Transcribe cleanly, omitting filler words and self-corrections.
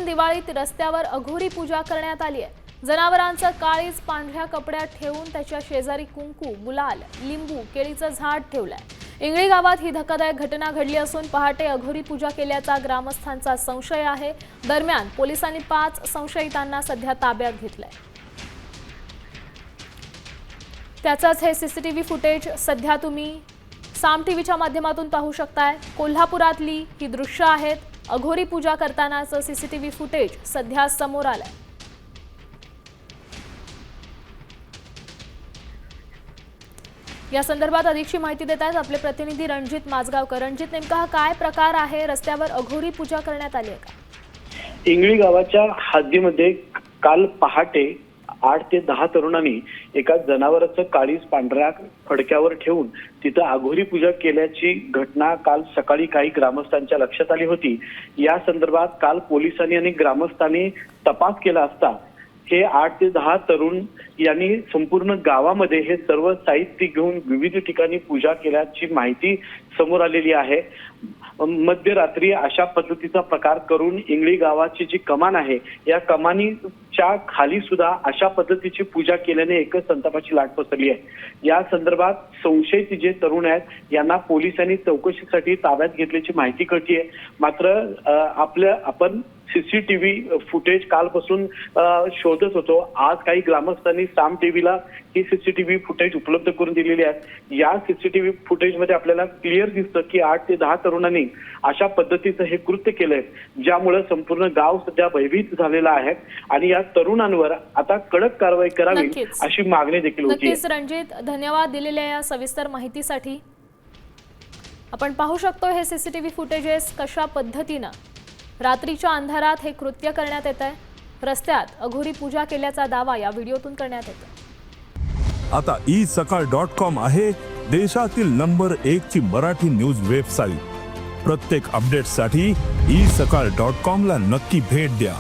दिवाळीत रस्त्यावर अघोरी पूजा करण्यात आली आहे। जनावरांचं काळीज पांढऱ्या कपड्यात ठेवून त्याच्या शेजारी कुंकू, गुलाल, लिंबू, केळीचं झाड ठेवलंय। इंगळी गावात ही धक्कादायक घटना घडली असून पहाटे अघोरी पूजा केल्याचा ग्रामस्थांचा संशय आहे। दरम्यान पोलिसांनी 5 संशयितांना सध्या ताब्यात घेतलंय। त्याचंच हे सीसीटीव्ही फुटेज सध्या तुम्ही साम टीव्हीच्या माध्यमातून पाहू शकताय। कोल्हापुरातली ही दृश्य आहेत। अघोरी पूजा करतानाचं सीसीटीव्ही फुटेज सध्या समोर आलंय। या संदर्भात अधिकची माहिती देत आहेत आपले प्रतिनिधी रणजित माजगावकर। रणजित, नेमका हा काय प्रकार आहे? रस्त्यावर अघोरी पूजा करण्यात आली आहे का? इंगळी गावाच्या हद्दीमध्ये काल पहाटे 8 ते 10 तरुणांनी एका जनावराचं काळीज पांढऱ्या फडक्यावर ठेवून तिथं अघोरी पूजा केल्याची घटना काल सकाळी काही ग्रामस्थांच्या लक्षात आली होती। या संदर्भात काल पोलिसांनी आणि ग्रामस्थांनी तपास केला असता हे 8 ते 10 तरुण यांनी संपूर्ण गावामध्ये हे सर्व साहित्य घेऊन विविध ठिकाणी पूजा केल्याची माहिती समोर आलेली आहे। मध्यरात्री अशा पद्धतीचा प्रकार करून इंगळी गावाची जी कमान आहे या कमानीच्या खाली सुद्धा अशा पद्धतीची पूजा केल्याने एकच संतापाची लाट पसरली आहे। या संदर्भात संशयित जे तरुण आहेत यांना पोलिसांनी चौकशीसाठी ताब्यात घेतल्याची माहिती कळते। मात्र आपण सीसीटीव्ही फुटेज कालपासून शोधत होतो। आज काही ग्रामस्थांनी साम टीव्हीला ही सीसीटीव्ही फुटेज उपलब्ध करून दिलेली आहे। या सीसीटीव्ही फुटेजमध्ये आपल्याला क्लिअर दिसतं की 8 ते 10 तरुणांनी अशा पद्धतीचं हे कृत्य केलंय, ज्यामुळे संपूर्ण गाव सध्या भयभीत झालेला आहे आणि या तरुणांवर आता कडक कारवाई करावी अशी मागणी देखील होती। नक्कीच रणजित, धन्यवाद दिलेल्या या सविस्तर माहितीसाठी। आपण पाहू शकतो हे सीसीटीव्ही फुटेजेस कशा पद्धतीनं रात्रीच्या अंधारात हे कृत्य करण्यात येत आहे। रस्त्यात अघोरी पूजा केल्याचा दावा या व्हिडिओतून करण्यात येतो। आता isakal.com आहे देशातील नंबर 1 ची मराठी न्यूज वेबसाईट। प्रत्येक अपडेटसाठी isakal.com ला नक्की भेट द्या।